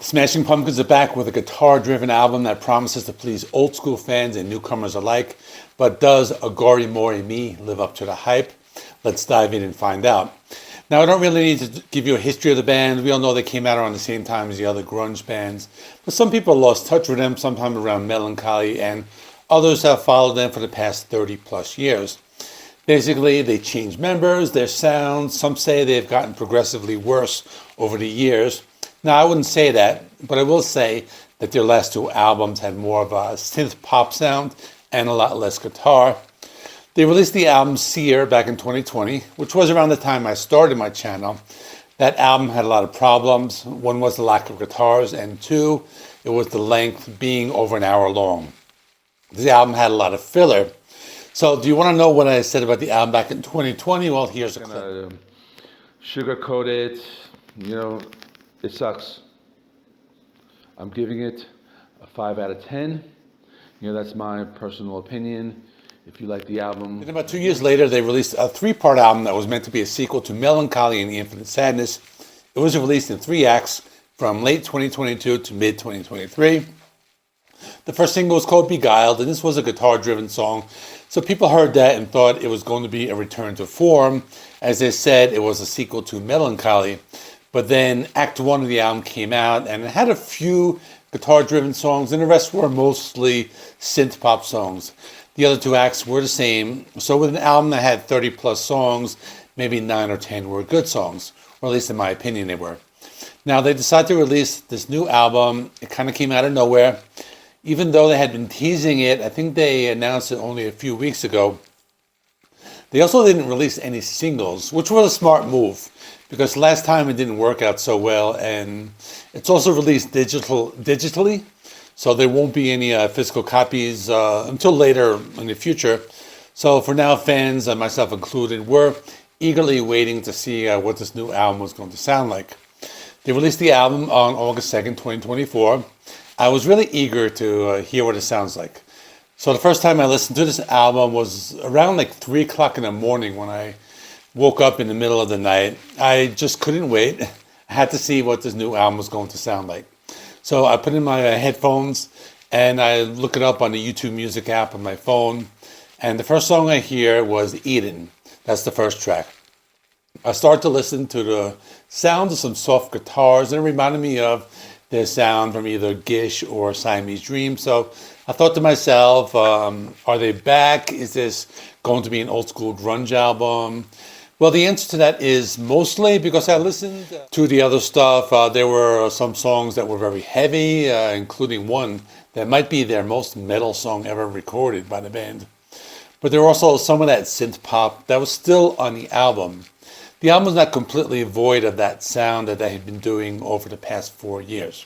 Smashing Pumpkins are back with a guitar-driven album that promises to please old school fans and newcomers alike. But does Aghori Mhori Mei live up to the hype? Let's dive in and find out. Now, I don't really need to give you a history of the band. We all know they came out around the same time as the other grunge bands. But some people lost touch with them sometime around Melancholy, and others have followed them for the past 30 plus years. Basically, they changed members, their sounds. Some say they've gotten progressively worse over the years. Now, I wouldn't say that, but I will say that their last two albums had more of a synth pop sound and a lot less guitar. They released the album Cyr back in 2020, which was around the time I started my channel. That album had a lot of problems. One was the lack of guitars, and two, it was the length being over an hour long. The album had a lot of filler. So do you want to know what I said about the album back in 2020? Well, here's a clip. Sugarcoat it, it sucks. I'm giving it a 5 out of 10. That's my personal opinion. If you like the album. And about 2 years later, they released a 3-part album that was meant to be a sequel to Melancholy and the Infinite Sadness. It was released in 3 acts from late 2022 to mid 2023. The first single was called Beguiled, and this was a guitar-driven song. So people heard that and thought it was going to be a return to form. As they said, it was a sequel to Melancholy. But then Act 1 of the album came out, and it had a few guitar-driven songs, and the rest were mostly synth-pop songs. The other 2 acts were the same. So with an album that had 30-plus songs, maybe 9 or 10 were good songs, or at least in my opinion they were. Now, they decided to release this new album. It kind of came out of nowhere. Even though they had been teasing it, I think they announced it only a few weeks ago. They also didn't release any singles, which was a smart move, because last time it didn't work out so well, and it's also released digitally, so there won't be any physical copies until later in the future. So for now, fans, and myself included, were eagerly waiting to see what this new album was going to sound like. They released the album on August 2nd, 2024. I was really eager to hear what it sounds like. So the first time I listened to this album was around like 3 o'clock in the morning when I woke up in the middle of the night. I just couldn't wait. I had to see what this new album was going to sound like. So I put in my headphones and I look it up on the YouTube Music app on my phone. And the first song I hear was Eden. That's the first track. I start to listen to the sound of some soft guitars, and it reminded me of their sound from either Gish or Siamese Dream. So I thought to myself, are they back? Is this going to be an old school grunge album? Well, the answer to that is mostly because I listened to the other stuff. There were some songs that were very heavy, including one that might be their most metal song ever recorded by the band. But there were also some of that synth pop that was still on the album. The album was not completely void of that sound that they had been doing over the past 4 years.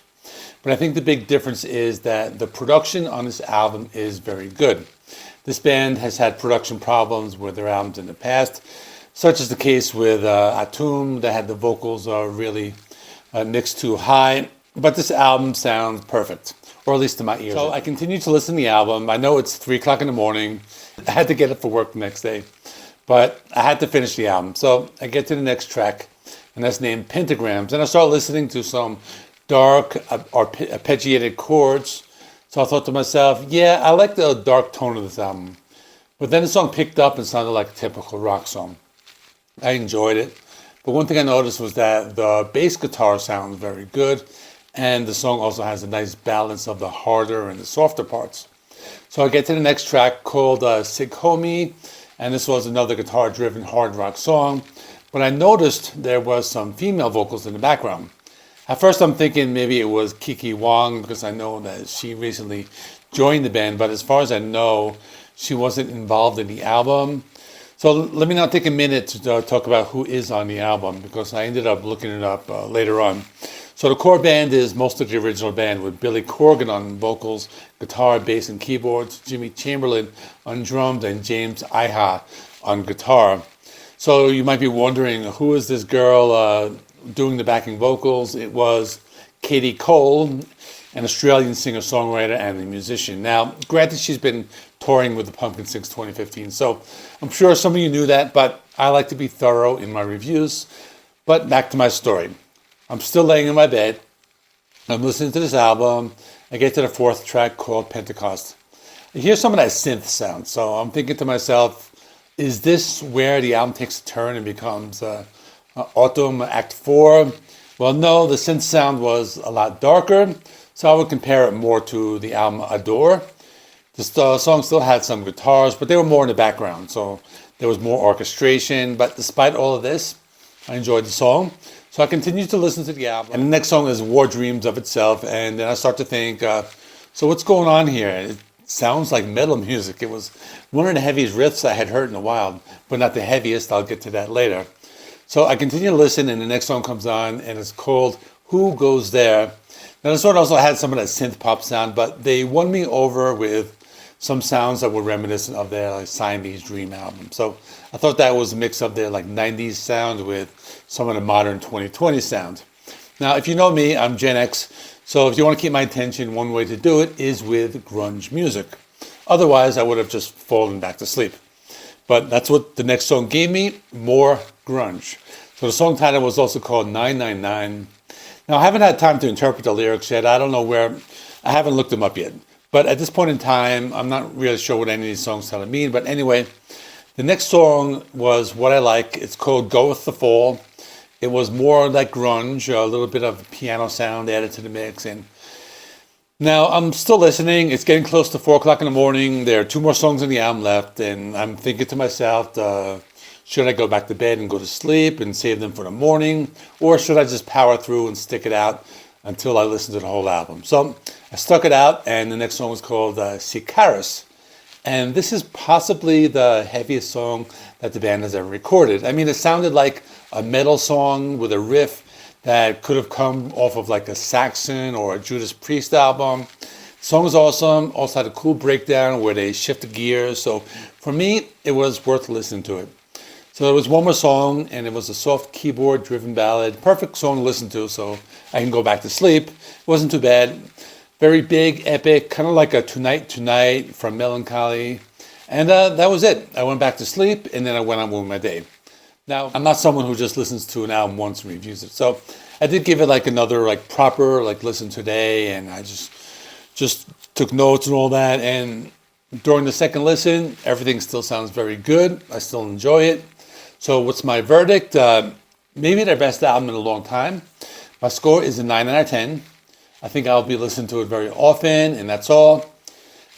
But I think the big difference is that the production on this album is very good. This band has had production problems with their albums in the past, such as the case with Atum, that had the vocals really mixed too high. But this album sounds perfect, or at least to my ears. So I continue to listen to the album. I know it's 3 o'clock in the morning. I had to get up for work the next day. But I had to finish the album. So I get to the next track, and that's named Pentagrams. And I start listening to some dark, arpeggiated chords. So I thought to myself, yeah, I like the dark tone of this album. But then the song picked up and sounded like a typical rock song. I enjoyed it. But one thing I noticed was that the bass guitar sounds very good. And the song also has a nice balance of the harder and the softer parts. So I get to the next track called Sighomi. And this was another guitar-driven hard rock song. But I noticed there was some female vocals in the background. At first I'm thinking maybe it was Kiki Wong, because I know that she recently joined the band. But as far as I know, she wasn't involved in the album. So let me now take a minute to talk about who is on the album, because I ended up looking it up later on. So the core band is most of the original band, with Billy Corgan on vocals, guitar, bass, and keyboards, Jimmy Chamberlain on drums, and James Iha on guitar. So you might be wondering, who is this girl doing the backing vocals? It was Katie Cole, an Australian singer-songwriter and a musician. Now, granted, she's been touring with the Pumpkins since 2015, so I'm sure some of you knew that, but I like to be thorough in my reviews. But back to my story. I'm still laying in my bed. I'm listening to this album. I get to the fourth track called Pentecost. I hear some of that synth sound, so I'm thinking to myself, is this where the album takes a turn and becomes Autumn Act 4? Well, no, the synth sound was a lot darker, so I would compare it more to the album Adore. This song still had some guitars, but they were more in the background, so there was more orchestration. But despite all of this, I enjoyed the song. So I continued to listen to the album. And the next song is War Dreams of Itself, and then I start to think, so what's going on here? It sounds like metal music. It was one of the heaviest riffs I had heard in a while, but not the heaviest. I'll get to that later. So I continue to listen, and the next song comes on, and it's called Who Goes There? Now this one also had some of that synth pop sound, but they won me over with some sounds that were reminiscent of their like Siamese Dream album. So I thought that was a mix of their like 90s sound with some of the modern 2020 sound. Now, if you know me, I'm Gen X, so if you want to keep my attention, one way to do it is with grunge music. Otherwise, I would have just fallen back to sleep. But that's what the next song gave me, more grunge. So the song title was also called 999. Now, I haven't had time to interpret the lyrics yet. I don't know where, I haven't looked them up yet. But at this point in time, I'm not really sure what any of these songs tell me. But anyway, the next song was what I like. It's called Goeth the Fall. It was more like grunge, a little bit of piano sound added to the mix. And now I'm still listening. It's getting close to 4 o'clock in the morning. There are 2 more songs on the album left. And I'm thinking to myself, should I go back to bed and go to sleep and save them for the morning? Or should I just power through and stick it out until I listen to the whole album? So I stuck it out, and the next song was called Sarus. And this is possibly the heaviest song that the band has ever recorded. I mean, it sounded like a metal song with a riff that could have come off of like a Saxon or a Judas Priest album. The song was awesome. Also had a cool breakdown where they shifted gears. So for me, it was worth listening to it. So there was one more song, and it was a soft keyboard-driven ballad. Perfect song to listen to, so I can go back to sleep. It wasn't too bad. Very big, epic, kind of like a Tonight Tonight from Melancholy. And that was it. I went back to sleep, and then I went on with my day. Now, I'm not someone who just listens to an album once and reviews it. So I did give it like another like proper like listen today, and I just took notes and all that. And during the second listen, everything still sounds very good. I still enjoy it. So what's my verdict? Maybe their best album in a long time. My score is a 9 out of 10. I think I'll be listening to it very often, and that's all.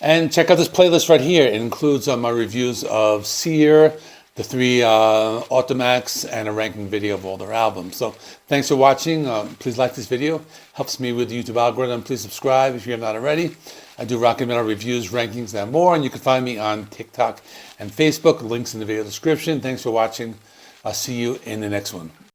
And check out this playlist right here. It includes my reviews of Cyr, the 3 Autumn acts, and a ranking video of all their albums. So thanks for watching. Please like this video. Helps me with the YouTube algorithm. Please subscribe if you have not already. I do rock and metal reviews, rankings, and more. And you can find me on TikTok and Facebook. Links in the video description. Thanks for watching. I'll see you in the next one.